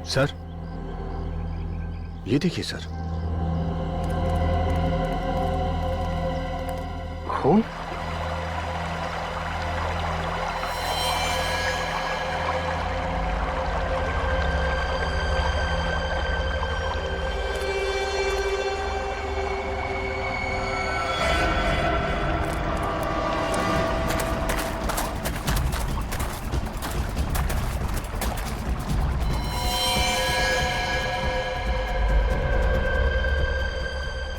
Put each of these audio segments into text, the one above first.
Sir, ये देखिए sir, खून।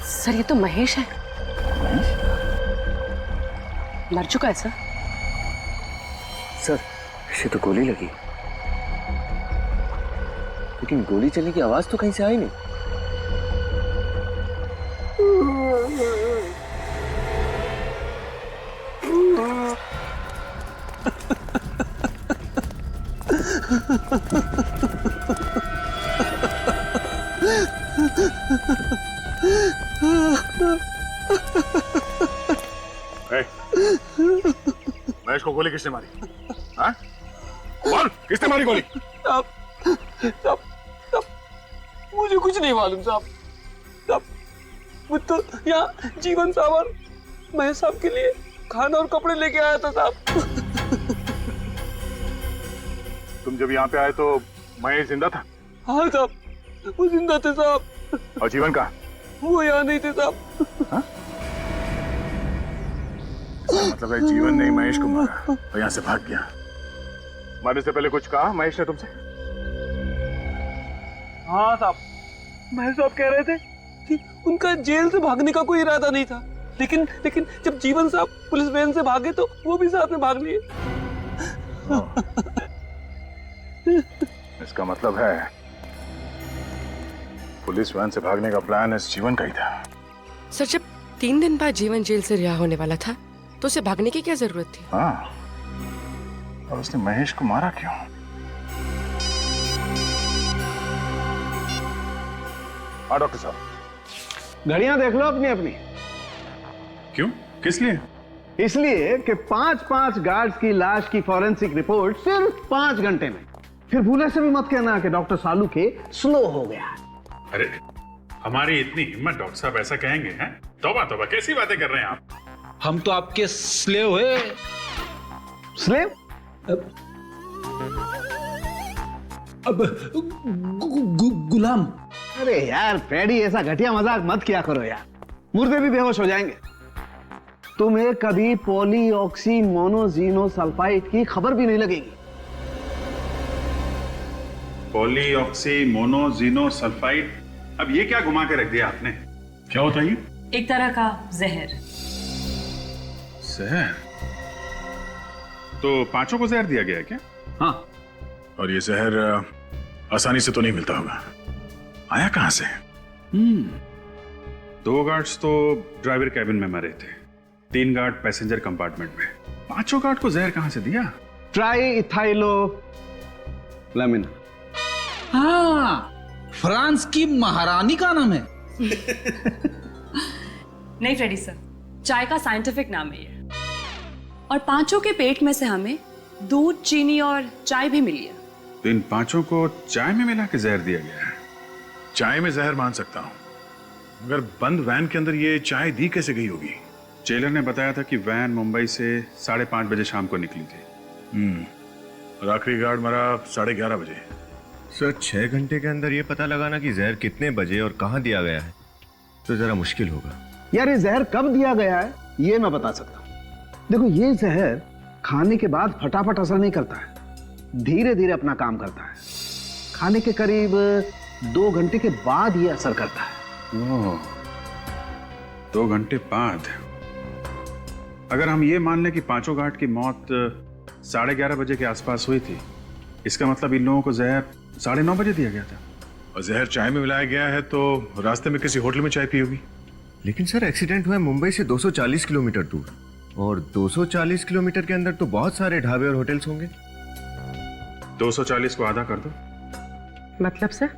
सर ये तो महेश है। मर चुका है सर। सर, इसे तो गोली लगी, लेकिन गोली चलने की आवाज तो कहीं से आई नहीं। महेश को गोली किसने मारी? हाँ? बोल, किसने मारी गोली? साहब, मुझे कुछ नहीं मालूम साहब। मैं तो यहाँ जीवन साहब और महेश साहब के लिए खाना और कपड़े लेके आया था साहब। तुम जब यहाँ पे आए तो महेश जिंदा था? हाँ साहब, वो जिंदा थे साहब। और जीवन का? वो यहाँ नहीं थे साहब। हाँ? मतलब है जीवन ने महेश को मारा और यहाँ से भाग गया। मारने से पहले कुछ कहा महेश ने तुमसे? हाँ साहब, महेश साहब कह रहे थे कि उनका जेल से भागने का कोई इरादा नहीं था, लेकिन जब जीवन साहब पुलिस वैन से भागे तो वो भी साथ में भाग लिए। इसका मतलब है पुलिस वैन से भागने का प्लान इस जीवन का ही था। सर जब 3 दिन बाद जीवन जेल से रिहा होने वाला था तो उसे भागने की क्या जरूरत थी? हाँ, और उसने महेश को मारा क्यों? हाँ डॉक्टर साहब, घड़ियां देख लो अपनी अपनी। क्यों, किस लिए? इसलिए कि 5-5 गार्ड्स की लाश की फॉरेंसिक रिपोर्ट सिर्फ 5 घंटे में। फिर भूले से भी मत कहना कि डॉक्टर सालू के स्लो हो गया। अरे हमारी इतनी हिम्मत डॉक्टर साहब ऐसा कहेंगे हैं? तौबा तौबा, कैसी बातें कर रहे हैं आप? हम तो आपके स्लेव है। स्लेव? अब गुलाम। अरे यार पैडी, ऐसा घटिया मजाक मत किया करो यार, मुर्दे भी बेहोश हो जाएंगे। तुम्हें कभी पॉलीऑक्सी मोनोजीनोसल्फाइड की खबर भी नहीं लगेगी। पॉलीऑक्सी मोनोजीनोसल्फाइड, अब ये क्या घुमा के रख दिया आपने? क्या होता है ये? एक तरह का जहर। जहर? तो पांचों को जहर दिया गया है क्या? हाँ। और ये जहर आसानी से तो नहीं मिलता होगा, आया कहां से? 2 गार्ड्स तो ड्राइवर कैबिन में मरे थे, 3 गार्ड पैसेंजर कंपार्टमेंट में। 5 गार्ड को जहर कहां से दिया? ट्राई इथाइलो लैमिना। हाँ, फ्रांस की महारानी का नाम है। नहीं फ्रेडी सर, चाय का साइंटिफिक नाम है ये। और 5 के पेट में से हमें दूध, चीनी और चाय भी मिली है। तो इन 5 को चाय में मिला के जहर दिया गया है? चाय में जहर मान सकता हूं, मगर बंद वैन के अंदर ये चाय दी कैसे गई होगी? जेलर ने बताया था कि वैन मुंबई से 5:30 बजे शाम को निकली थी। और आखिरी गार्ड मरा 11:30 बजे। सर 6 घंटे के अंदर ये पता लगाना कि जहर कितने बजे और कहां दिया गया है तो जरा मुश्किल होगा। यार ये जहर कब दिया गया है ये मैं बता सकता हूं। देखो, ये जहर खाने के बाद फटाफट असर नहीं करता है, धीरे धीरे अपना काम करता है। खाने के करीब 2 घंटे के बाद ये असर करता है। 2 घंटे बाद? अगर हम ये मान लें कि 5 गार्ड की मौत 11:30 बजे के आसपास हुई थी, इसका मतलब इन लोगों को जहर 9:30 बजे दिया गया था। और जहर चाय में मिलाया गया है तो रास्ते में किसी होटल में चाय पी होगी। लेकिन सर एक्सीडेंट हुआ है मुंबई से 240 किलोमीटर दूर, और 240 किलोमीटर के अंदर तो बहुत सारे ढाबे और होटल्स होंगे। 240 को आधा कर दो। मतलब सर?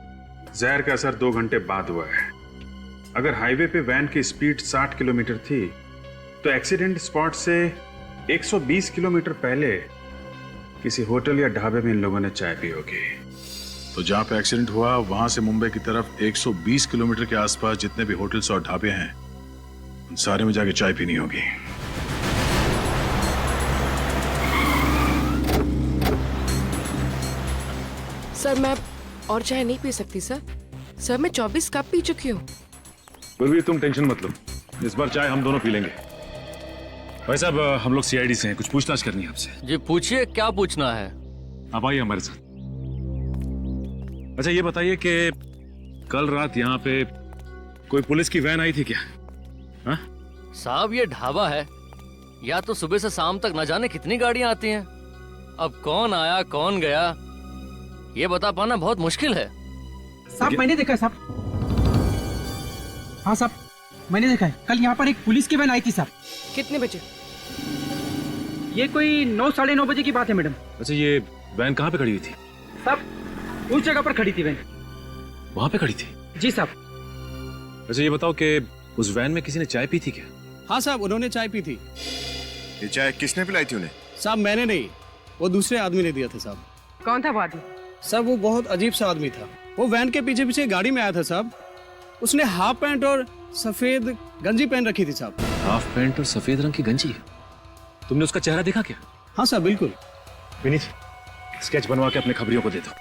जहर का असर 2 घंटे बाद हुआ है। अगर हाईवे पे वैन की स्पीड 60 किलोमीटर थी तो एक्सीडेंट स्पॉट से 120 किलोमीटर पहले किसी होटल या ढाबे में इन लोगों ने चाय पी होगी। तो तो जहां पे एक्सीडेंट हुआ वहां से मुंबई की तरफ 120 किलोमीटर के आसपास जितने भी होटल्स और ढाबे हैं उन सारे में जाके चाय पीनी होगी। सर मैं और चाय नहीं पी सकती सर। सर मैं 24 कप पी चुकी हूँ। फिर भी तुम टेंशन मत लो, इस बार चाय हम दोनों पी लेंगे। भाई साहब हम लोग सीआईडी से हैं, कुछ पूछताछ करनी है आपसे। जी पूछिए, क्या पूछना है? आप आइए हमारे साथ। अच्छा ये बताइए कि कल रात यहाँ पे कोई पुलिस की वैन आई थी क्या? हाँ? साहब ये ढाबा है, या तो सुबह से शाम तक न जाने कितनी गाड़ियां आती हैं। अब कौन आया कौन गया ये बता पाना बहुत मुश्किल है। साहब मैंने देखा है साहब। हाँ साहब मैंने देखा है, कल यहाँ पर एक पुलिस की वैन आई थी साहब। कितने बजे? ये कोई 9 साढ़े 9 बजे की बात है मैडम। अच्छा ये वैन कहाँ पे खड़ी हुई थी? साहब उस जगह पर खड़ी थी वैन। वहाँ पे खड़ी थी? जी साहब। अच्छा ये बताओ कि उस वैन में किसी ने चाय पी थी क्या? हाँ साहब उन्होंने चाय पी थी। ये चाय किसने पिलाई थी उन्हें? साहब मैंने नहीं, वो दूसरे आदमी ने दिया था साहब। कौन था वो आदमी? साहब वो बहुत अजीब सा आदमी था। वो वैन के पीछे पीछे गाड़ी में आया था साहब। उसने हाफ पैंट और सफेद गंजी पहन रखी थी साहब। हाफ पैंट और सफेद रंग की गंजी? तुमने उसका चेहरा देखा क्या? हाँ साहब बिल्कुल। विनीत स्केच बनवा के अपने खबरियों को दे दो,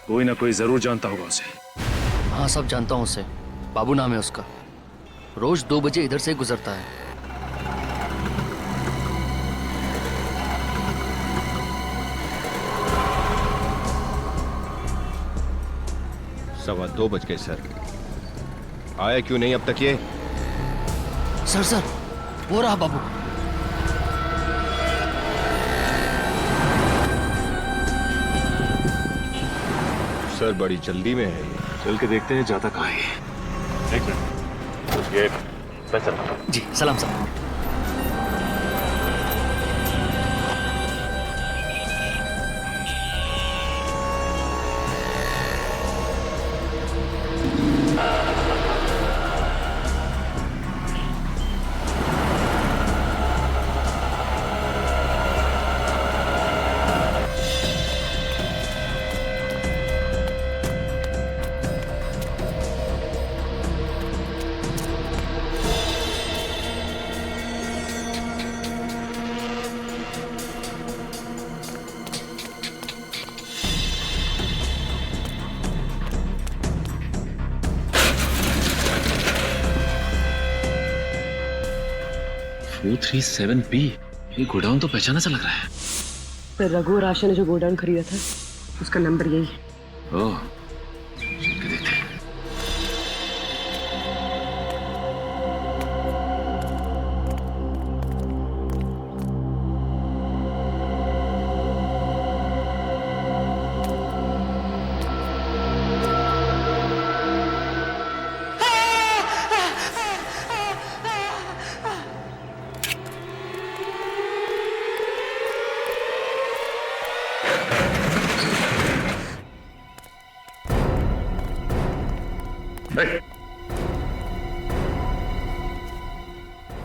कोई ना कोई जरूर जानता होगा उसे। हाँ सब जानता हूँ उसे, बाबू नाम है उसका। रोज 2 बजे इधर से गुजरता है। सवा 2 बज गए सर, आया क्यों नहीं अब तक ये? सर वो रहा बाबू। सर बड़ी जल्दी में है ये। चल के देखते हैं जाता कहाँ है। एक मिनट, ये मैं चलता हूं। जी सलाम साहब। ये गोडाउन तो पहचाना सा लग रहा है। सर रघु और आशा ने जो गोडाउन खरीदा था उसका नंबर यही है। ओह, चल के देखते हैं।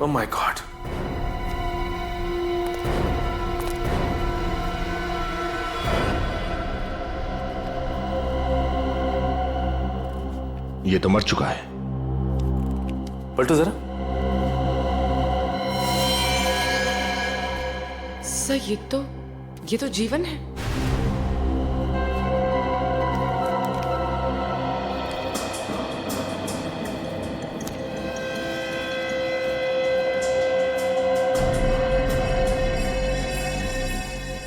Oh my God. ये तो मर चुका है। पलटो जरा। सर ये तो जीवन है।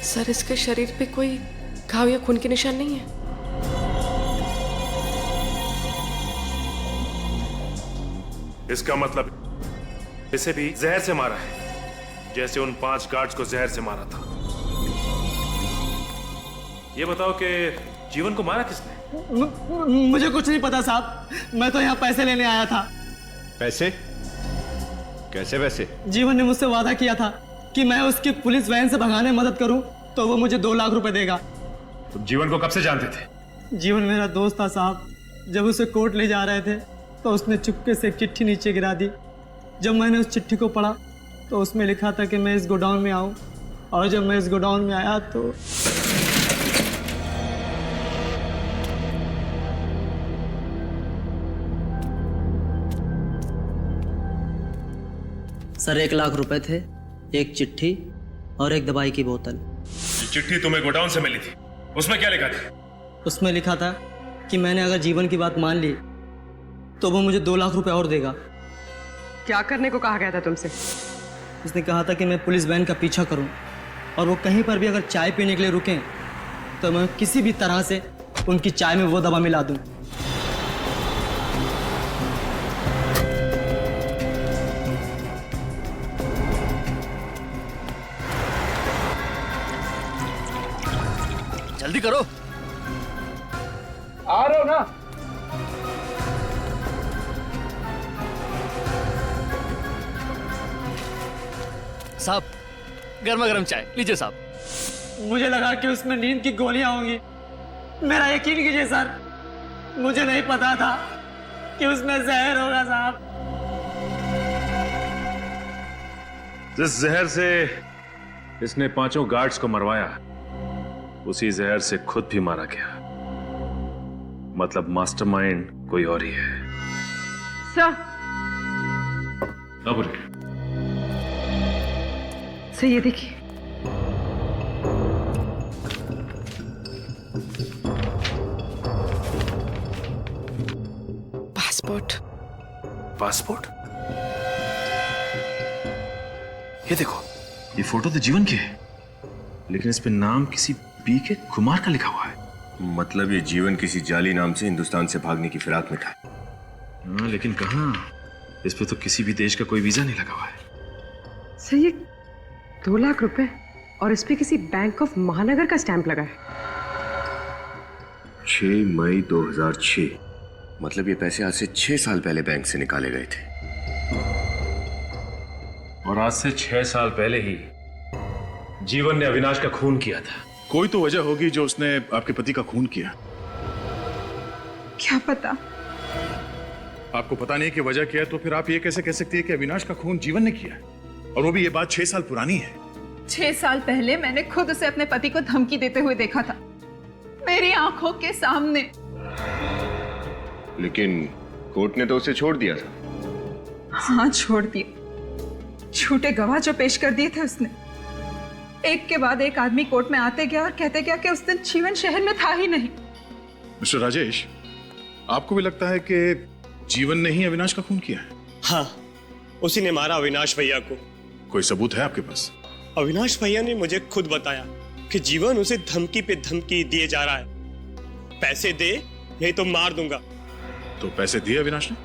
सर इसके शरीर पे कोई घाव या खून के निशान नहीं है। इसका मतलब इसे भी जहर से मारा है, जैसे उन 5 गार्ड्स को जहर से मारा था। ये बताओ कि जीवन को मारा किसने? मुझे कुछ नहीं पता साहब, मैं तो यहाँ पैसे लेने आया था। पैसे? कैसे पैसे? जीवन ने मुझसे वादा किया था कि मैं उसकी पुलिस वैन से भगाने में मदद करूं तो वो मुझे 2 लाख रुपए देगा। तुम जीवन को कब से जानते थे? जीवन मेरा दोस्त था साहब। जब उसे कोर्ट ले जा रहे थे तो उसने चुपके से एक चिट्ठी नीचे गिरा दी। जब मैंने उस चिट्ठी को पढ़ा तो उसमें लिखा था कि मैं इस गोडाउन में आऊं, और जब मैं इस गोडाउन में आया तो सर 1 लाख रुपए थे, एक चिट्ठी और एक दवाई की बोतल। ये चिट्ठी तुम्हें गोडाउन से मिली थी, उसमें क्या लिखा था? उसमें लिखा था कि मैंने अगर जीवन की बात मान ली तो वो मुझे 2 लाख रुपए और देगा। क्या करने को कहा गया था तुमसे? उसने कहा था कि मैं पुलिस वैन का पीछा करूं और वो कहीं पर भी अगर चाय पीने के लिए रुकें तो मैं किसी भी तरह से उनकी चाय में वो दवा मिला दूं। जल्दी करो। आ रहे हो ना? साहब, गर्मा गर्म चाय लीजिए साहब। मुझे लगा कि उसमें नींद की गोलियां होंगी। मेरा यकीन कीजिए सर, मुझे नहीं पता था कि उसमें जहर होगा साहब। जिस जहर से इसने 5 गार्ड्स को मरवाया, उसी जहर से खुद भी मारा गया। मतलब मास्टरमाइंड कोई और ही है। सर, अब सर ये देखिए। पासपोर्ट? ये देखो, ये फोटो तो जीवन की है, लेकिन इस पे नाम किसी बी के कुमार का लिखा हुआ है। मतलब ये जीवन किसी जाली नाम से हिंदुस्तान से भागने की फिराक में था। हाँ, लेकिन कहाँ? इस पे तो किसी भी देश का कोई वीजा नहीं लगा हुआ है। सर ये 2 लाख रुपए और इस पे किसी बैंक ऑफ महानगर का स्टैंप लगा है। 6 मई 2006। मतलब ये पैसे आज से 6 साल पहले बैंक से निकाले गए थे। और आज से 6 साल पहले ही जीवन ने अविनाश का खून किया था। कोई तो वजह होगी जो उसने आपके पति का खून किया। क्या पता? आपको पता नहीं कि वजह क्या है, तो फिर आप ये कैसे कह सकती है कि अविनाश का खून जीवन ने किया? और वो भी ये बात 6 साल पुरानी है। 6 साल पहले मैंने खुद उसे अपने पति को धमकी देते हुए देखा था, मेरी आंखों के सामने। लेकिन कोर्ट ने तो उसे छोड़ दिया था। हाँ, छोड़ दिया। झूठे गवाह जो पेश कर दिए थे उसने। एक के बाद एक आदमी कोर्ट में आते गया और कहते गया कि उस दिन जीवन शहर में था ही नहीं। मिस्टर राजेश, आपको भी लगता है कि जीवन ने ही अविनाश का खून किया है? हाँ, उसी ने मारा अविनाश भैया को। कोई सबूत है आपके पास? अविनाश भैया ने मुझे खुद बताया कि जीवन उसे धमकी पे धमकी दिए जा रहा है, पैसे दे नहीं तो मार दूंगा। तो पैसे दिए अविनाश ने?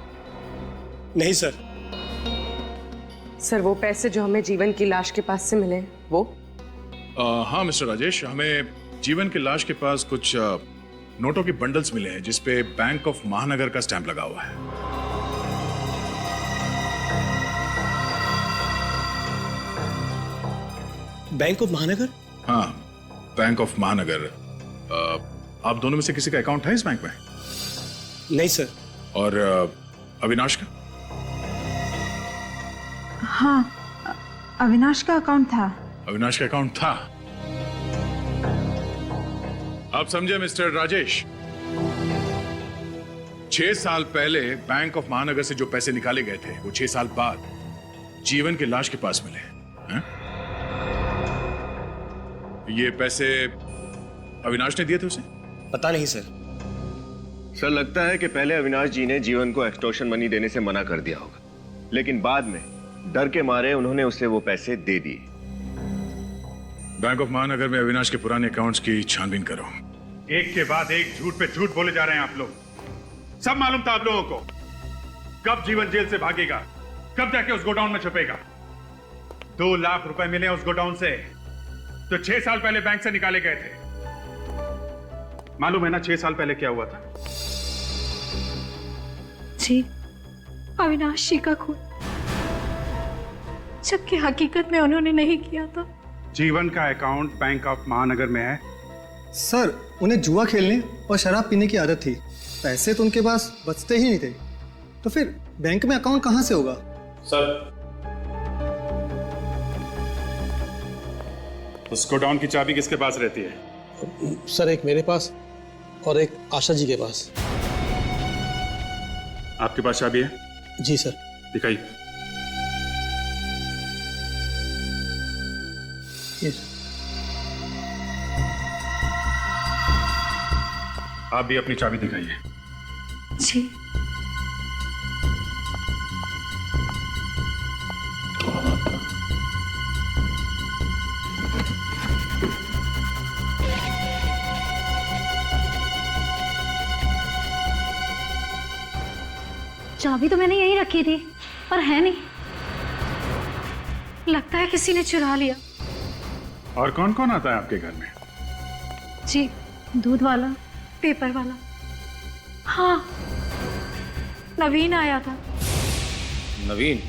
नहीं सर। सर वो पैसे जो हमें जीवन की लाश के पास से मिले वो? हाँ मिस्टर राजेश, हमें जीवन की लाश के पास कुछ नोटों के बंडल्स मिले हैं जिसपे बैंक ऑफ महानगर का स्टैंप लगा हुआ है। बैंक ऑफ महानगर? हाँ, बैंक ऑफ महानगर। आप दोनों में से किसी का अकाउंट है इस बैंक में? नहीं सर। और अविनाश का? हाँ, अविनाश का अकाउंट था। अविनाश का अकाउंट था? आप समझे मिस्टर राजेश, 6 साल पहले बैंक ऑफ महानगर से जो पैसे निकाले गए थे वो 6 साल बाद जीवन की लाश के पास मिले हैं? ये पैसे अविनाश ने दिए थे उसे? पता नहीं सर। सर लगता है कि पहले अविनाश जी ने जीवन को एक्सटॉर्शन मनी देने से मना कर दिया होगा, लेकिन बाद में डर के मारे उन्होंने उसे वो पैसे दे दिए। बैंक ऑफ महानगर में अविनाश के पुराने अकाउंट्स की छानबीन करो। एक के बाद एक झूठ पे झूठ बोले जा रहे हैं आप लोग। सब मालूम था आप लोगों को कब जीवन जेल से भागेगा, कब जाके उस गोडाउन में छुपेगा। 2 लाख रुपए मिले उस गोडाउन से, तो 6 साल पहले बैंक से निकाले गए थे। मालूम है ना 6 साल पहले क्या हुआ था? जी, अविनाश जी का खून, जबकि हकीकत में उन्होंने नहीं किया था। जीवन का अकाउंट बैंक ऑफ महानगर में है। सर उन्हें जुआ खेलने और शराब पीने की आदत थी, पैसे तो उनके पास बचते ही नहीं थे, तो फिर बैंक में अकाउंट कहां से होगा? सर, उस गोडाउन की चाबी किसके पास रहती है? सर एक मेरे पास और एक आशा जी के पास। आपके पास चाबी है? जी सर। दिखाइए। आप भी अपनी चाबी दिखाइए। जी। चाबी तो मैंने यहीं रखी थी, पर है नहीं। लगता है किसी ने चुरा लिया। और कौन कौन आता है आपके घर में? जी, दूध वाला, पेपर वाला। हाँ, नवीन आया था। नवीन?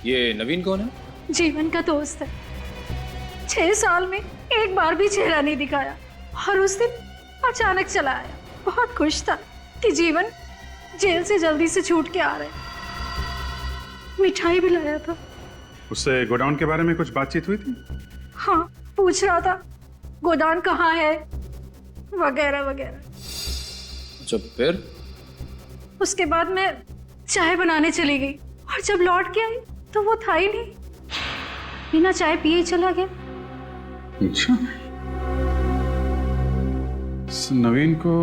ये नवीन कौन है? जीवन का दोस्त है। 6 साल में एक बार भी चेहरा नहीं दिखाया और उस दिन अचानक चला आया। बहुत खुश था कि जीवन जेल से जल्दी से छूट के आ रहे। मिठाई भी लाया था। उससे गोडाउन के बारे में कुछ बातचीत हुई थी? हाँ, पूछ रहा था गोदाम कहाँ है वगैरह वगैरह। अच्छा, फिर? उसके बाद मैं चाय बनाने चली गई और जब लौट के आई तो वो था ही नहीं। बिना चाय पिए ही चला गया। अच्छा, नवीन को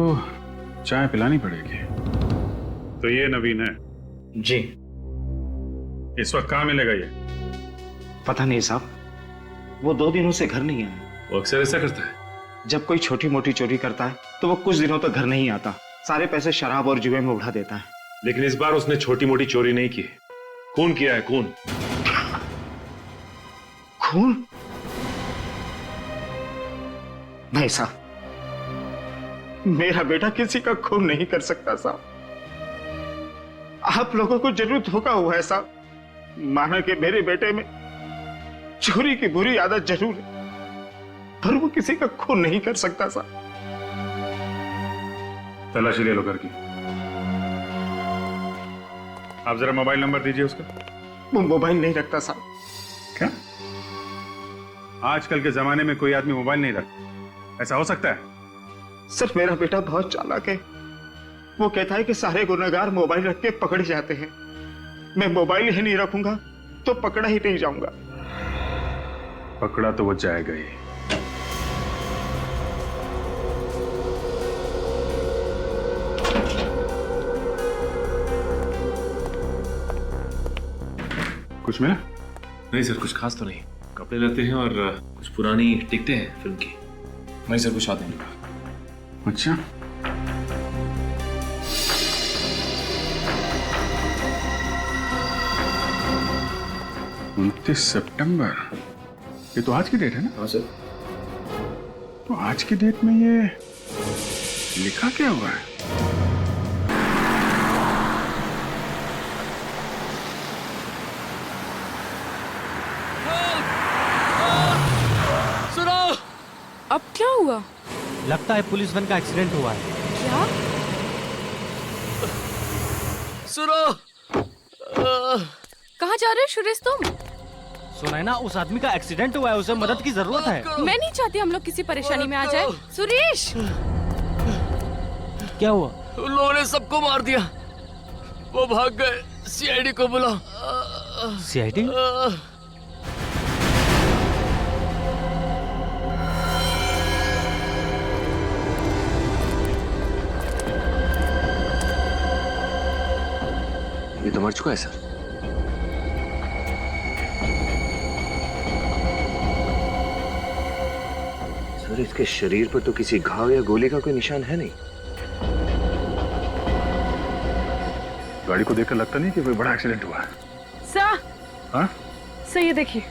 चाय पिलानी पड़ेगी। तो ये नवीन है? जी। इस वक्त कहाँ मिलेगा ये? पता नहीं साहब, वो 2 दिनों से घर नहीं आया। वो अक्सर ऐसा करता है। जब कोई छोटी मोटी चोरी करता है तो वो कुछ दिनों तक घर नहीं आता। सारे पैसे शराब और जुए में उड़ा देता है। लेकिन इस बार उसने छोटी मोटी चोरी नहीं की, खून किया है। खून? खून? नहीं साहब, मेरा बेटा किसी का खून नहीं कर सकता साहब। आप लोगों को जरूर धोखा हुआ है साहब। माना कि मेरे बेटे में चोरी की बुरी आदत जरूर है, पर वो किसी का खून नहीं कर सकता साहब। तलाशी ले लो घर की। आप जरा मोबाइल नंबर दीजिए उसका। वो मोबाइल नहीं रखता साहब। क्या? आजकल के जमाने में कोई आदमी मोबाइल नहीं रखता? ऐसा हो सकता है? सर, मेरा बेटा बहुत चालाक है। वो कहता है कि सारे गुनहगार मोबाइल रख के पकड़े जाते हैं। मैं मोबाइल ही नहीं रखूंगा तो पकड़ा ही नहीं जाऊंगा। पकड़ा तो वो जाएगा ही। कुछ मिला? नहीं सर, कुछ खास तो नहीं। कपड़े लेते हैं और कुछ पुरानी टिकटें हैं फिल्म की। नहीं सर, कुछ आते नहीं। अच्छा, 29 सितंबर, ये तो आज की डेट है ना? हाँ सर। तो आज की डेट में ये लिखा क्या हुआ है? सुनो, अब क्या हुआ? लगता है पुलिस वैन का एक्सीडेंट हुआ है। क्या? सुनो, कहाँ जा रहे हो सुरेश तुम? सुना है ना, उस आदमी का एक्सीडेंट हुआ है, उसे मदद की जरूरत है। मैं नहीं चाहती हम लोग किसी परेशानी में आ जाए। सुरेश, क्या हुआ? उन लोगों ने सबको मार दिया। वो भाग गए। सीआईडी को बुलाओ। सीआईडी? ये तो मर चुका है सर। सर, इसके शरीर पर तो किसी घाव या गोली का कोई निशान है नहीं। गाड़ी को देखकर लगता नहीं कि कोई बड़ा एक्सीडेंट हुआ है। सर, हाँ? सर ये देखिए,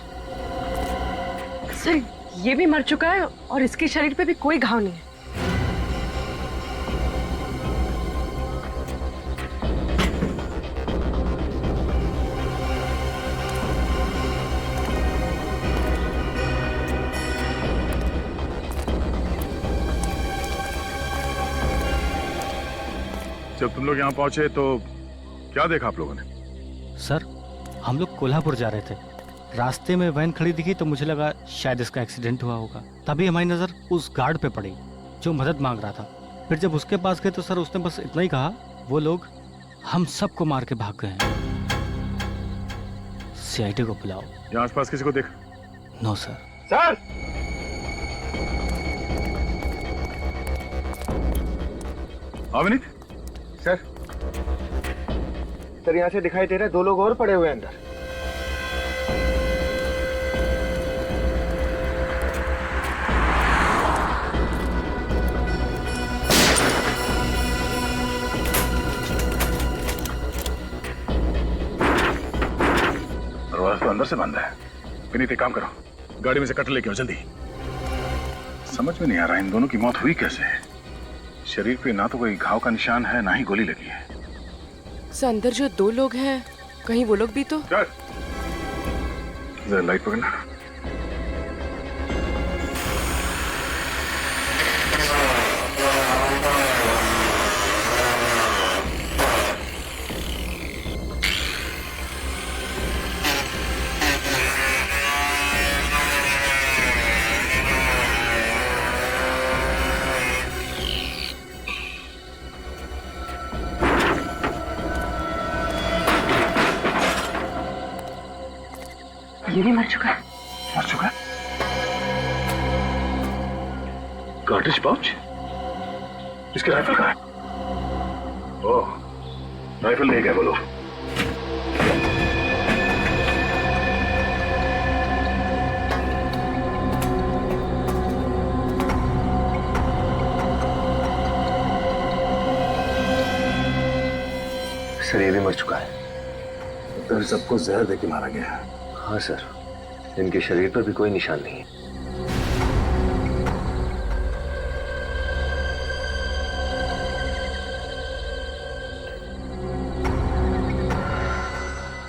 सर ये भी मर चुका है और इसके शरीर पे भी कोई घाव नहीं है। जब तुम लोग यहाँ पहुंचे तो क्या देखा आप लोगों ने? सर, हम लोग कोल्हापुर जा रहे थे। रास्ते में वैन खड़ी दिखी तो मुझे लगा शायद इसका एक्सीडेंट हुआ होगा। तभी हमारी नजर उस गार्ड पे पड़ी जो मदद मांग रहा था। फिर जब उसके पास गए तो सर उसने बस इतना ही कहा, वो लोग हम सबको मार के भाग गए हैं। सीआईडी को बुलाओ। यहाँ आसपास किसी को देखा? No sir. Sir, Avneet sir यहाँ से दिखाई दे रहा है 2 लोग और पड़े हुए हैं अंदर। दरवाजा तो अंदर से बंद है। विनीत एक काम करो, गाड़ी में से कटर लेके आओ जल्दी। समझ में नहीं आ रहा इन दोनों की मौत हुई कैसे। शरीर पे ना तो कोई घाव का निशान है ना ही गोली लगी है। सर अंदर जो 2 लोग हैं कहीं वो लोग भी तो। जरा लाइट पकड़ना। ये भी मर चुका है। मर चुका है? Cartridge pouch? इसके राइफल कहाँ है? ओह, राइफल ले गए वो लोग। सर ये भी मर चुका है। तो सबको जहर देके मारा गया है। हाँ सर, इनके शरीर पर भी कोई निशान नहीं है।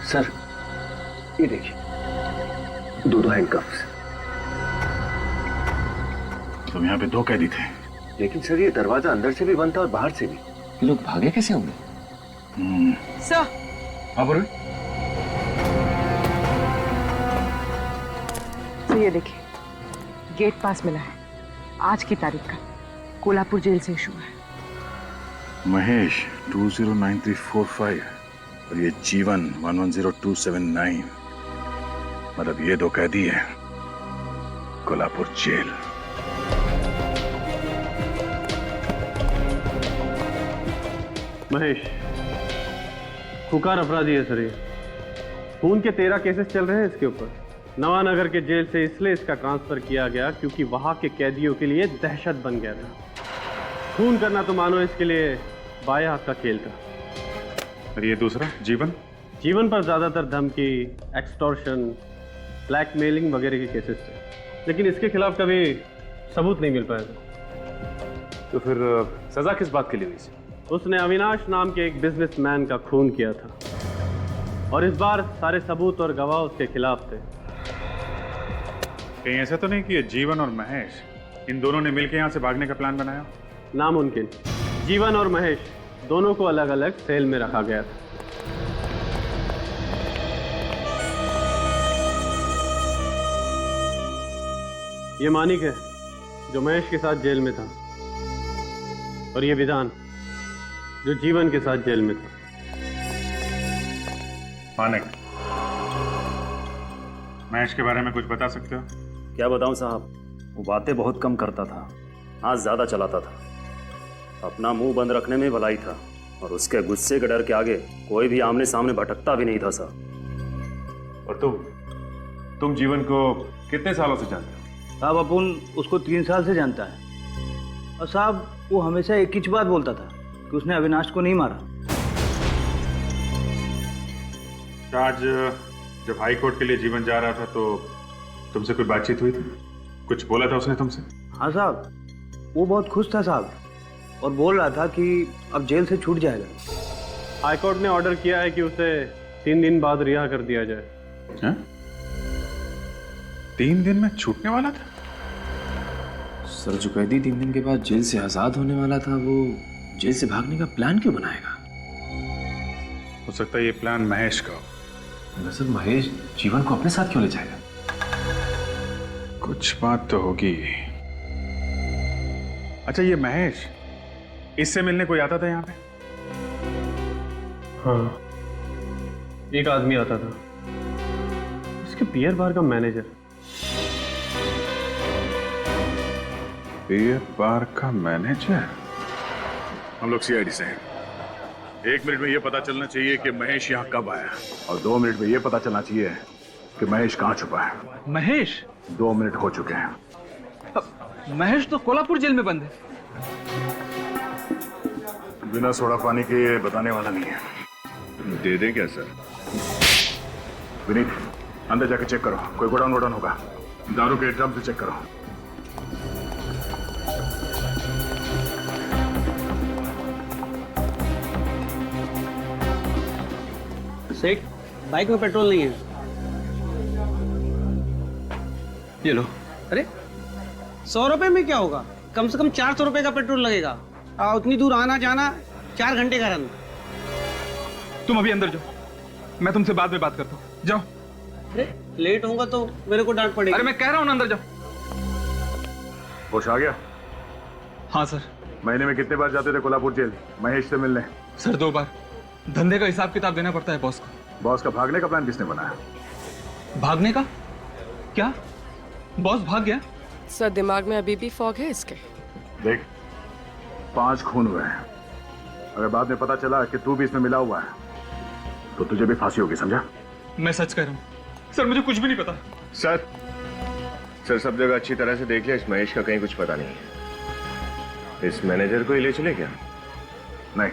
सर ये देखिए, 2 हैंडकफ्स। तो यहाँ पे 2 कैदी थे। लेकिन सर ये दरवाजा अंदर से भी बंद था और बाहर से भी। ये लोग भागे कैसे होंगे? सर ये देखिए, गेट पास मिला है, आज की तारीख का, कोल्हापुर जेल से इशू है। महेश 209345 और ये जीवन 110279। मतलब ये 2 कैदी हैं कोल्हापुर जेल। महेश खुकार अपराधी है सर। ये खून के 13 केसेस चल रहे हैं इसके ऊपर। नवानगर के जेल से इसलिए इसका ट्रांसफर किया गया क्योंकि वहां के कैदियों के लिए दहशत बन गया था। खून करना तो मानो इसके लिए बाएं हाथ का खेल था। और ये दूसरा जीवन? जीवन पर ज्यादातर धमकी, एक्सटॉर्शन, ब्लैकमेलिंग वगैरह के केसेस थे, लेकिन इसके खिलाफ कभी सबूत नहीं मिल पाया था। तो फिर सजा किस बात के लिए हुई? उसने अविनाश नाम के एक बिजनेसमैन का खून किया था और इस बार सारे सबूत और गवाह उसके खिलाफ थे। कहीं ऐसा तो नहीं कि जीवन और महेश इन दोनों ने मिलकर यहां से भागने का प्लान बनाया? नामुमकिन। जीवन और महेश दोनों को अलग अलग सेल में रखा गया था। ये मानिक है जो महेश के साथ जेल में था और ये विधान जो जीवन के साथ जेल में था। मानिक, महेश के बारे में कुछ बता सकते हो? क्या बताऊं साहब, वो बातें बहुत कम करता था, हाथ ज्यादा चलाता था। अपना मुंह बंद रखने में भलाई था और उसके गुस्से के डर के आगे कोई भी आमने सामने भटकता भी नहीं था साहब। और तुम जीवन को कितने सालों से जानते हो? साहब अपन उसको 3 साल से जानता है और साहब वो हमेशा एक ही बात बोलता था कि उसने अविनाश को नहीं मारा। आज जब हाई कोर्ट के लिए जीवन जा रहा था तो तुमसे कोई बातचीत हुई थी? कुछ बोला था उसने तुमसे? हाँ साहब, वो बहुत खुश था साहब और बोल रहा था कि अब जेल से छूट जाएगा। हाई कोर्ट ने ऑर्डर किया है कि उसे 3 दिन बाद रिहा कर दिया जाए। है? 3 दिन में छूटने वाला था? सर जो कैदी 3 दिन के बाद जेल से आजाद होने वाला था, वो जेल से भागने का प्लान क्यों बनाएगा? हो सकता है ये प्लान महेश का हो। सर महेश जीवन को अपने साथ क्यों ले जाएगा? कुछ बात तो होगी। अच्छा ये महेश, इससे मिलने कोई आता था यहाँ पे? हाँ, एक आदमी आता था, इसके बियर बार का मैनेजर। बियर बार का मैनेजर? हम लोग सीआईडी से हैं। 1 मिनट में यह पता चलना चाहिए कि महेश यहाँ कब आया, और 2 मिनट में यह पता चलना चाहिए कि महेश कहाँ छुपा है। महेश? 2 मिनट हो चुके हैं। महेश तो कोल्हापुर जेल में बंद है। बिना सोडा पानी के ये बताने वाला नहीं है। दे दें क्या सर? विनीत, अंदर जाके चेक करो, कोई गोडाउन वोडाउन होगा। दारू के ड्रम से चेक करो। सेठ, बाइक में पेट्रोल नहीं है। ये लो। अरे 100 रुपए में क्या होगा? कम से कम 400 रुपए का पेट्रोल लगेगा। उतनी दूर आना जाना 4 घंटे का रन। तुम अभी अंदर जाओ, मैं तुमसे बाद में बात करता हूँ। जाओ। अरे लेट होगा तो मेरे को डांट पड़ेगी। अरे मैं कह रहा हूँ ना, अंदर जाओ। होश आ गया? हाँ सर। महीने में कितने बार जाते थे कोल्हापुर जेल महेश से मिलने? सर 2 बार। धंधे का हिसाब किताब देना पड़ता है बॉस को। बॉस का भागने का प्लान किसने बनाया? भागने का? क्या बॉस भाग गया? सर दिमाग में अभी भी फॉग है इसके। देख, 5 खून हुए हैं। अगर बाद में पता चला कि तू भी इसमें मिला हुआ है तो तुझे भी फांसी होगी, समझा? मैं सच कह रहा हूँ सर, मुझे कुछ भी नहीं पता। सर सब जगह अच्छी तरह से देख लिया, इस महेश का कहीं कुछ पता नहीं है। इस मैनेजर को ही ले चले क्या? नहीं,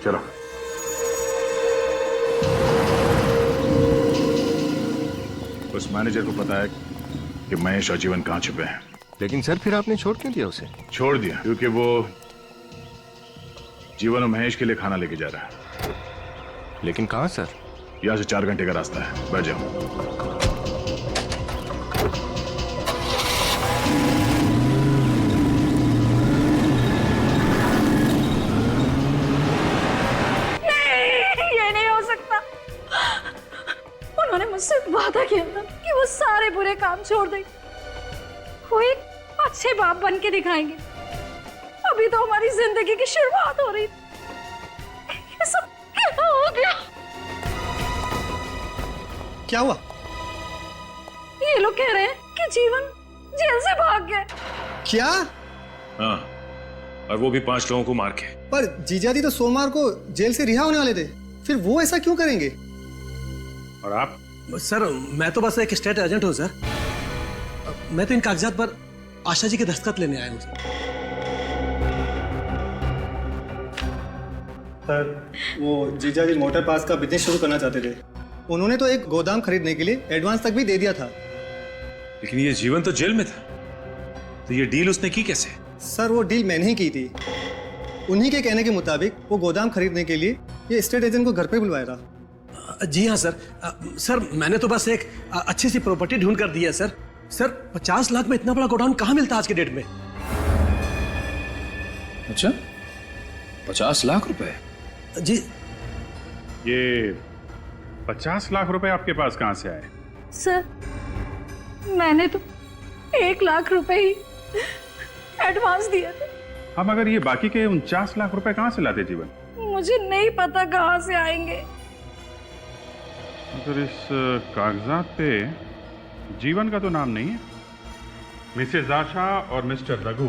चलो। उस मैनेजर को पता है कि महेश और जीवन कहां छुपे हैं। लेकिन सर फिर आपने छोड़ क्यों दिया उसे? छोड़ दिया क्योंकि वो जीवन और महेश के लिए खाना लेके जा रहा है। लेकिन कहां सर? यहां से 4 घंटे का रास्ता है, बैठ जाओ। ये नहीं हो सकता। उन्होंने मुझसे वादा किया था कि वो सारे बुरे काम छोड़ देंगे, वो एक अच्छे बाप बन के दिखाएंगे। अभी तो हमारी जिंदगी की शुरुआत हो रही थी, ये सब क्या हो गया? क्या हुआ? ये लोग कह रहे हैं कि जीवन जेल से भाग गए। क्या? हाँ, और वो भी 5 लोगों को मार के। पर जीजाजी तो सोमवार को जेल से रिहा होने वाले थे, फिर वो ऐसा क्यों करेंगे? और आप? सर मैं तो बस एक स्टेट एजेंट हूँ सर। मैं तो इन कागजात पर आशा जी के दस्तखत लेने आया हूँ सर। वो जीजाजी मोटर पास का बिजनेस शुरू करना चाहते थे। उन्होंने तो एक गोदाम खरीदने के लिए एडवांस तक भी दे दिया था। लेकिन ये जीवन तो जेल में था, तो ये डील उसने की कैसे? सर वो डील मैंने ही की थी। उन्हीं के कहने के मुताबिक वो गोदाम खरीदने के लिए ये स्टेट एजेंट को घर पे बुलवाया था। जी हाँ सर। सर मैंने तो बस एक अच्छी सी प्रॉपर्टी ढूंढ कर दी है सर। सर 50 लाख में इतना बड़ा गोडाउन कहाँ मिलता आज के डेट में? अच्छा, 50 लाख रुपए? जी। ये 50 लाख रुपए आपके पास कहां से आए? सर मैंने तो 1 लाख रुपए ही एडवांस दिया था। हम अगर ये बाकी के 49 लाख रुपए कहां से लाते जीवन? मुझे नहीं पता कहाँ से आएंगे। अगर इस कागजात पे जीवन का तो नाम नहीं है, मिसेज आशा और मिस्टर रघु,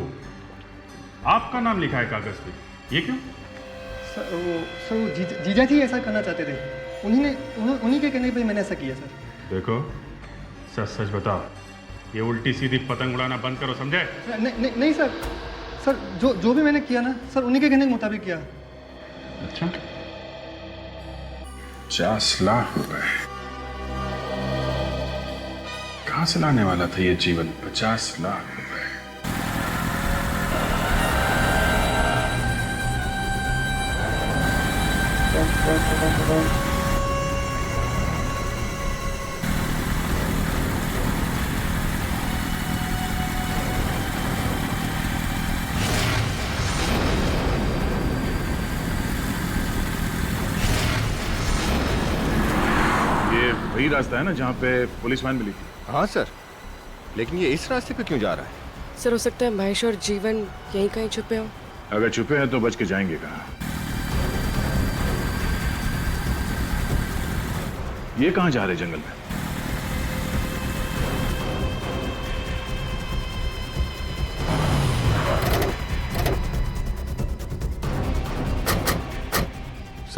आपका नाम लिखा है कागज पे, ये क्यों? सर वो जीजाजी ऐसा करना चाहते थे, उन्हीं के कहने पे मैंने ऐसा किया सर। देखो, सच सच बताओ, ये उल्टी सीधी पतंग उड़ाना बंद करो, समझे? नहीं सर, जो भी मैंने किया ना सर, उन्हीं के कहने के मुताबिक किया। अच्छा, 50 लाख रुपए कहां से लाने वाला था ये जीवन? 50 लाख रुपए। वही रास्ता है ना जहाँ पे पुलिस वैन मिली थी? हाँ सर, लेकिन ये इस रास्ते पे क्यों जा रहा है? सर हो सकता है महेश और जीवन यहीं कहीं छुपे हो। अगर छुपे हैं तो बच के जाएंगे कहाँ? ये कहाँ जा रहे जंगल में?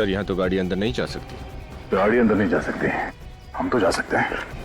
सर यहाँ तो गाड़ी अंदर नहीं जा सकती। गाड़ी अंदर नहीं जा सकती, हम तो जा सकते हैं।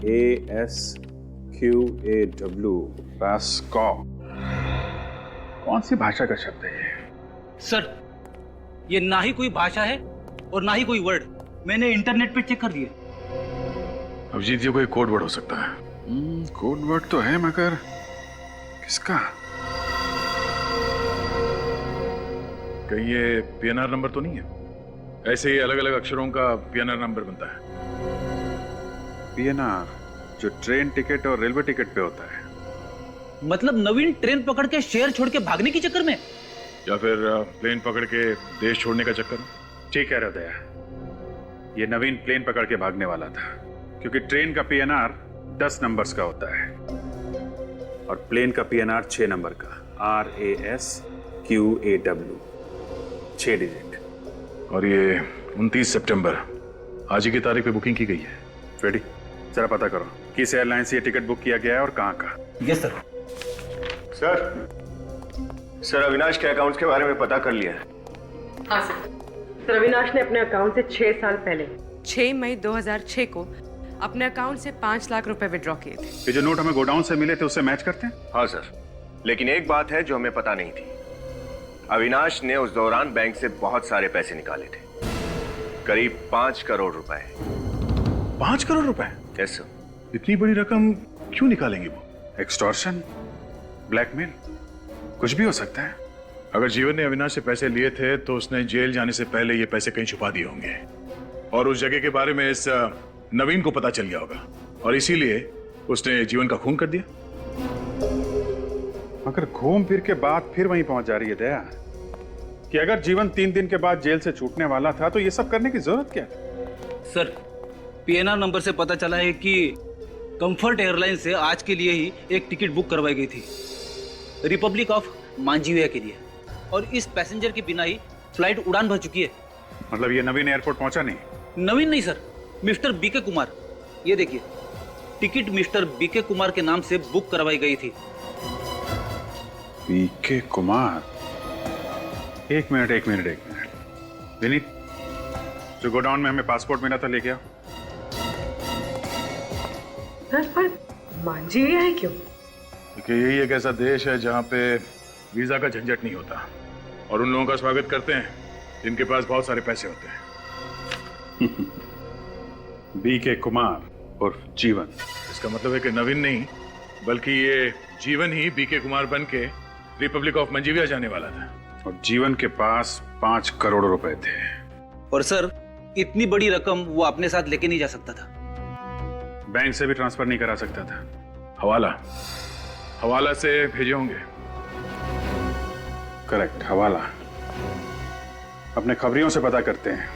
ASQAW रास्को, कौन सी भाषा का शब्द है ये? सर ये ना ही कोई भाषा है और ना ही कोई वर्ड, मैंने इंटरनेट पे चेक कर दिया। अभिजीत ये कोई कोड वर्ड हो सकता है। कोड वर्ड तो है मगर किसका? कहीं ये PNR नंबर तो नहीं है? ऐसे ही अलग अलग अक्षरों का PNR नंबर बनता है। PNR जो ट्रेन टिकट और रेलवे टिकट पे होता है। मतलब नवीन ट्रेन पकड़ के शहर छोड़ के भागने के चक्कर में, या फिर प्लेन पकड़ के देश छोड़ने का चक्कर में? ठीक कह रहे हो दया, ये नवीन प्लेन पकड़ के भागने वाला था, क्योंकि ट्रेन का PNR 10 नंबर्स का होता है और प्लेन का PNR 6 नंबर का, RASQAW, 6 डिजिट। और ये 29 सितंबर आज ही की तारीख पे बुकिंग की गई है। रेडी, जरा पता करो किस एयरलाइन से ये टिकट बुक किया गया है और कहाँ का। Yes sir. सर अविनाश के अकाउंट्स के बारे में पता कर लिया है। हाँ सर, अविनाश ने अपने अकाउंट से 6 साल पहले 6 मई 2006 को अपने अकाउंट से 5 लाख रुपए विड्रॉ किए थे। ये जो नोट हमें गोडाउन से मिले थे उससे मैच करते हैं? हाँ सर, लेकिन एक बात है जो हमें पता नहीं थी। अविनाश ने उस दौरान बैंक से बहुत सारे पैसे निकाले थे, करीब 5 करोड़ रुपए। 5 करोड़ रुपए? Yes sir. इतनी बड़ी रकम क्यों निकालेंगे वो? एक्सटॉर्शन, ब्लैकमेल, कुछ भी हो सकता है। अगर जीवन ने अविनाश से पैसे लिए थे तो उसने जेल जाने से पहले ये पैसे कहीं छुपा दिए होंगे और उस जगह के बारे में इस नवीन को पता चल गया होगा और इसीलिए उसने जीवन का खून कर दिया। मगर घूम फिर के बात फिर वहीं पहुंच जा रही है दया कि अगर जीवन 3 दिन के बाद जेल से छूटने वाला था तो ये सब करने की जरूरत क्या? सर PNR नंबर से पता चला है कि कंफर्ट एयरलाइन से आज के लिए ही एक टिकट बुक करवाई गई थी रिपब्लिक ऑफ मांजीविया के लिए, और इस पैसेंजर के बिना ही फ्लाइट उड़ान भर चुकी है। मतलब ये नवीन एयरपोर्ट पहुंचा नहीं? नवीन नहीं सर, मिस्टर BK कुमार। ये देखिए, टिकट मिस्टर BK कुमार के नाम से बुक करवाई गई थी। BK कुमार? एक मिनट विनीत, जो गोडाउन में हमें पासपोर्ट मिला था लेके आओ। पर मांजीविया है क्यों? क्योंकि यही एक ऐसा देश है जहाँ पे वीजा का झंझट नहीं होता और उन लोगों का स्वागत करते हैं जिनके पास बहुत सारे पैसे होते हैं। BK कुमार और जीवन, इसका मतलब है कि नवीन नहीं बल्कि ये जीवन ही BK कुमार बन के रिपब्लिक ऑफ मंजीविया जाने वाला था और जीवन के पास 5 करोड़ रुपए थे। और सर इतनी बड़ी रकम वो अपने साथ लेके नहीं जा सकता था। बैंक से भी ट्रांसफर नहीं करा सकता था। हवाला से भेजे होंगे। करेक्ट, हवाला। अपने खबरियों से पता करते हैं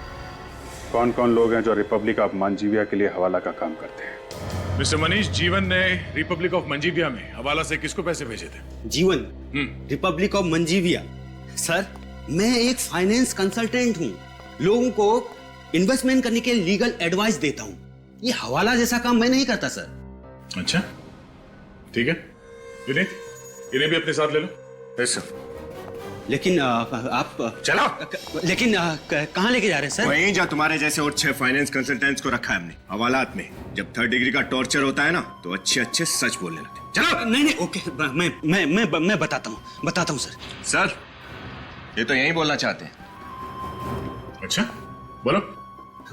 कौन कौन लोग हैं जो रिपब्लिक ऑफ मंजीविया के लिए हवाला का काम करते हैं। मिस्टर मनीष, जीवन ने रिपब्लिक ऑफ मंजीविया में हवाला से किसको पैसे भेजे थे? जीवन रिपब्लिक ऑफ मंजीविया? सर मैं एक फाइनेंस कंसल्टेंट हूँ, लोगों को इन्वेस्टमेंट करने के लीगल एडवाइस देता हूँ। ये हवाला जैसा काम मैं नहीं करता सर। अच्छा ठीक है विनीत, इन्हें भी अपने साथ ले लो। Yes sir. लेकिन आप चलो। लेकिन कहाँ लेके जा रहे हैं सर? वहीं जहाँ तुम्हारे जैसे और 6 फाइनेंस कंसल्टेंट्स को रखा है हमने, हवालात में। जब 3rd डिग्री का टॉर्चर होता है ना तो अच्छे सच बोलने लगते। चलो। नहीं ओके, मैं बताता हूँ सर। ये तो यही बोलना चाहते हैं। अच्छा बोलो।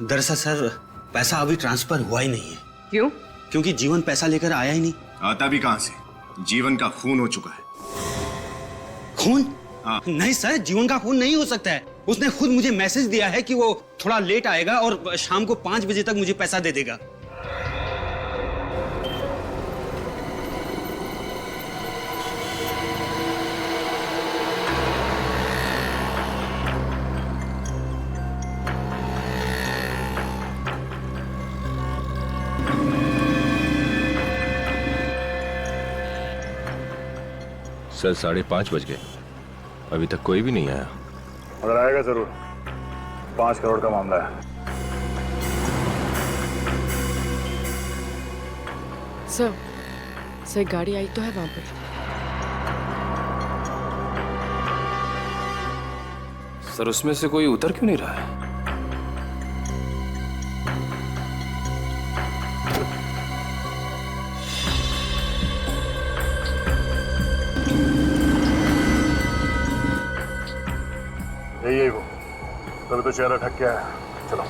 दरअसल सर पैसा अभी ट्रांसफर हुआ ही नहीं है। क्यों? क्योंकि जीवन पैसा लेकर आया ही नहीं। आता भी कहां से? जीवन का खून हो चुका है। खून? नहीं सर, जीवन का खून नहीं हो सकता है। उसने खुद मुझे मैसेज दिया है कि वो थोड़ा लेट आएगा और शाम को 5 बजे तक मुझे पैसा दे देगा। सर 5:30 बज गए, अभी तक कोई भी नहीं आया। मगर आएगा जरूर, 5 करोड़ का मामला है। सर गाड़ी आई तो है वहां पर। सर उसमें से कोई उतर क्यों नहीं रहा है? यही वो, तभी तो चेहरा ढक गया है। चलो।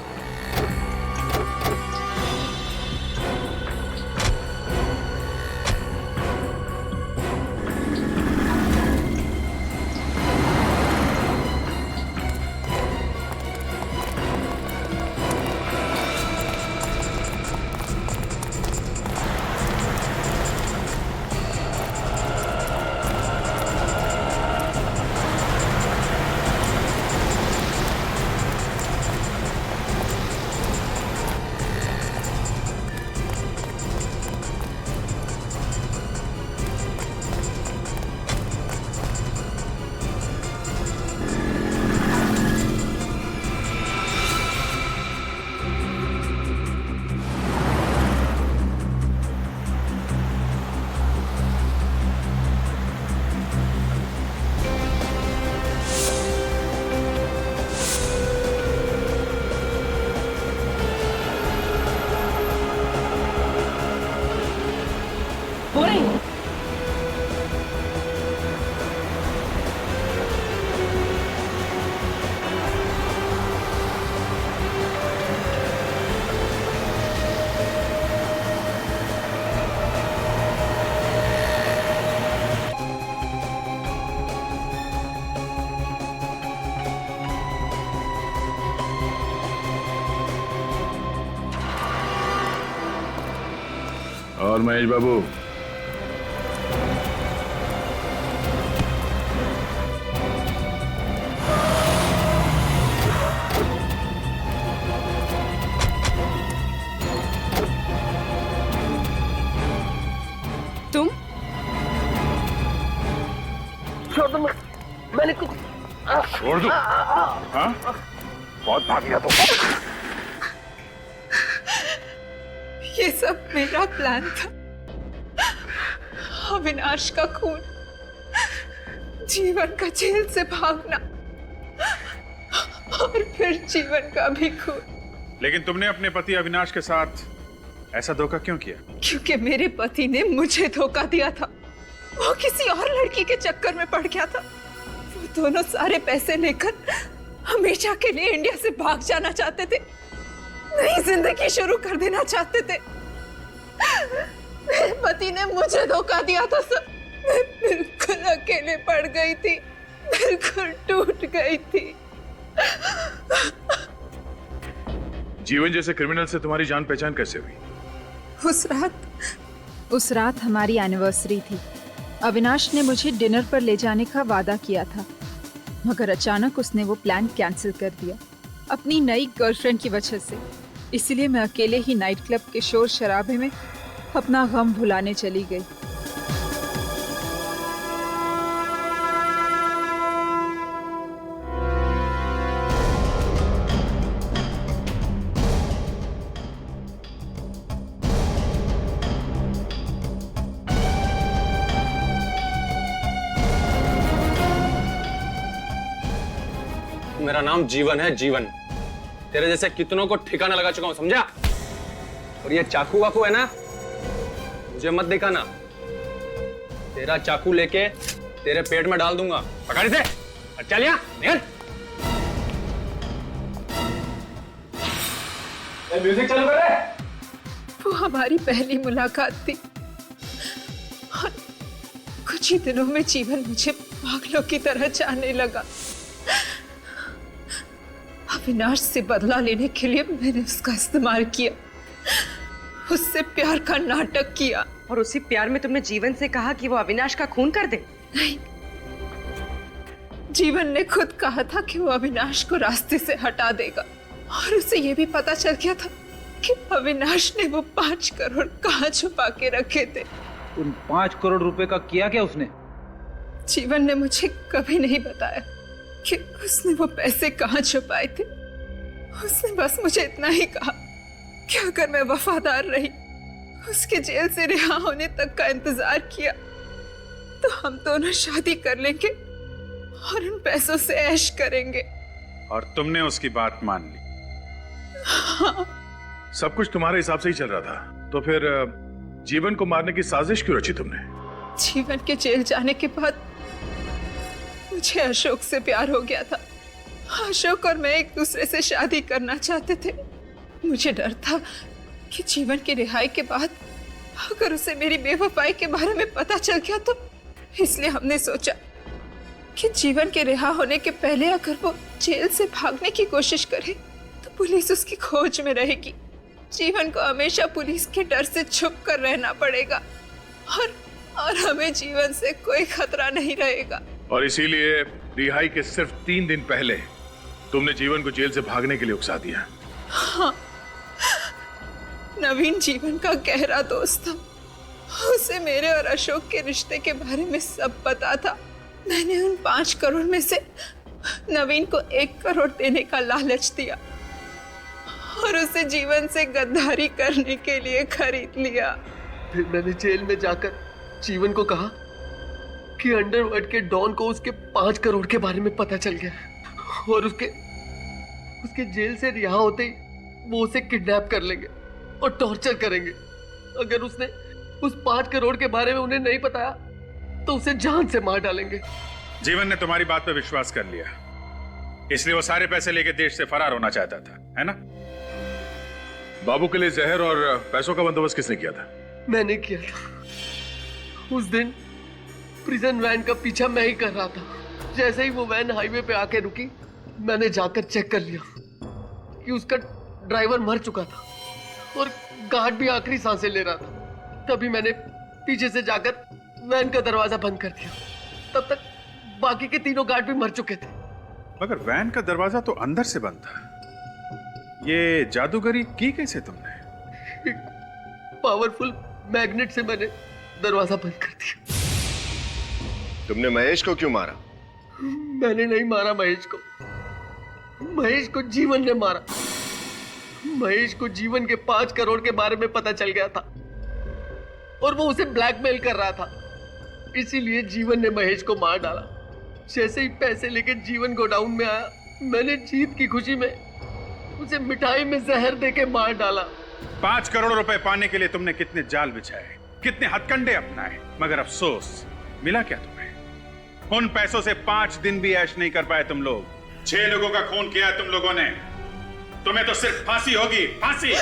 और महेश बाबू, तुम छोड़ दो, मैंने कुछ छोड़ दो। हाँ? बहुत भाग गया तो। ये सब मेरा प्लान था। अविनाश का खून, जीवन का जेल से भागना और फिर जीवन का भी खून। लेकिन तुमने अपने पति अविनाश के साथ ऐसा धोखा क्यों किया? क्योंकि मेरे पति ने मुझे धोखा दिया था। वो किसी और लड़की के चक्कर में पड़ गया था। वो दोनों सारे पैसे लेकर हमेशा के लिए इंडिया से भाग जाना चाहते थे, नई जिंदगी शुरू कर देना चाहते थे। मेरे पति ने मुझे धोखा दिया था सर। मैं बिल्कुल अकेले पड़ गई थी, बिल्कुल टूट गई थी। जीवन जैसे क्रिमिनल से तुम्हारी जान पहचान कैसे हुई? उस रात हमारी एनिवर्सरी थी। अविनाश ने मुझे डिनर पर ले जाने का वादा किया था, मगर अचानक उसने वो प्लान कैंसिल कर दिया अपनी नई गर्लफ्रेंड की वजह से। इसलिए मैं अकेले ही नाइट क्लब के शोर शराबे में अपना गम भुलाने चली गई। मेरा नाम जीवन है, जीवन। तेरे जैसे कितनों को ठिकाना लगा चुका हूं, समझा? और ये चाकू वाकू है ना, मुझे मत दिखाना। तेरा चाकू लेके तेरे पेट में डाल दूंगा। पकड़ इसे। चल यहाँ, निकल। म्यूजिक चालू कर रहे। वो हमारी पहली मुलाकात थी और कुछ ही दिनों में जीवन मुझे पागलों की तरह चाहने लगा। अविनाश से बदला लेने के लिए मैंने उसका इस्तेमाल किया, उससे प्यार का नाटक किया। और उसी प्यार में तुमने जीवन से कहा कि वो अविनाश का खून कर दे? नहीं, जीवन ने खुद कहा था कि वो अविनाश को रास्ते से हटा देगा, और उसे ये भी पता चल गया था कि अविनाश ने वो 5 करोड़ कहाँ छुपा के रखे थे। उन 5 करोड़ रुपए का किया क्या उसने? जीवन ने मुझे कभी नहीं बताया कि उसने वो पैसे कहाँ छुपाए थे। उसने बस मुझे इतना ही कहा कि अगर मैं वफादार रही, उसके जेल से रिहा होने तक का इंतजार किया, तो हम दोनों शादी कर लेंगे और उन पैसों से ऐश करेंगे। और तुमने उसकी बात मान ली? हाँ। सब कुछ तुम्हारे हिसाब से ही चल रहा था, तो फिर जीवन को मारने की साजिश क्यों रची तुमने? जीवन के जेल जाने के बाद मुझे अशोक से प्यार हो गया था। अशोक और मैं एक दूसरे से शादी करना चाहते थे। मुझे डर था कि जीवन की रिहाई के बाद अगर उसे मेरी बेवफाई के बारे में पता चल गया तो, इसलिए हमने सोचा कि जीवन के रिहा होने के पहले अगर वो जेल से भागने की कोशिश करे तो पुलिस उसकी खोज में रहेगी। जीवन को हमेशा पुलिस के डर से छुप कर रहना पड़ेगा और हमें जीवन से कोई खतरा नहीं रहेगा। और इसीलिए रिहाई के सिर्फ 3 दिन पहले तुमने जीवन को जेल से भागने के लिए उकसा दिया। हाँ, नवीन जीवन का गहरा दोस्त था। उसे मेरे और अशोक के रिश्ते के बारे में सब पता था। मैंने उन 5 करोड़ में से नवीन को 1 करोड़ देने का लालच दिया और उसे जीवन से गद्दारी करने के लिए खरीद लिया। फिर मैंने जेल में जाकर जीवन को कहा कि अंडरवर्ल्ड के डॉन को उसके 5 करोड़ के बारे में पता चल गया और उसके जेल से रिहा होते ही वो उसे किडनैप कर लेंगे और टॉर्चर करेंगे। अगर उसने उस 5 करोड़ के बारे में उन्हें नहीं बताया तो उसे जान से मार डालेंगे। जीवन ने तुम्हारी बात पे विश्वास कर लिया, इसलिए वो सारे पैसे लेके देश से फरार होना चाहता था, है ना? बाबू के लिए जहर और पैसों का बंदोबस्त किसने किया था? मैंने किया था। उस दिन प्रिजन वैन का पीछा मैं ही कर रहा था। जैसे ही वो वैन हाईवे पे आके रुकी, मैंने जाकर चेक कर लिया कि उसका ड्राइवर मर चुका था और गार्ड भी आखिरी सांसें ले रहा था। तभी मैंने पीछे से जाकर वैन का दरवाजा बंद कर दिया। तब तक बाकी के 3 गार्ड भी मर चुके थे। मगर वैन का दरवाजा तो अंदर से बंद था। ये जादूगरी की कैसे तुमने? एक पावरफुल मैग्नेट से मैंने दरवाजा बंद कर दिया। तुमने महेश को क्यों मारा? मैंने नहीं मारा महेश को। महेश को जीवन ने मारा। महेश को जीवन के 5 करोड़ के बारे में पता चल गया था और वो उसे ब्लैकमेल कर रहा था। इसीलिए जीवन ने महेश को मार डाला। जैसे ही पैसे लेके जीवन गोडाउन में आया, मैंने जीत की खुशी में उसे मिठाई में जहर देके मार डाला। 5 करोड़ रुपए पाने के लिए तुमने कितने जाल बिछाए, कितने हथकंडे अपनाए, मगर अफसोस, मिला क्या तुम्हें? उन पैसों से 5 दिन भी ऐश नहीं कर पाए तुम लोग। 6 लोगों का खून किया तुम लोगों ने। तुम्हें तो सिर्फ फांसी होगी, फांसी।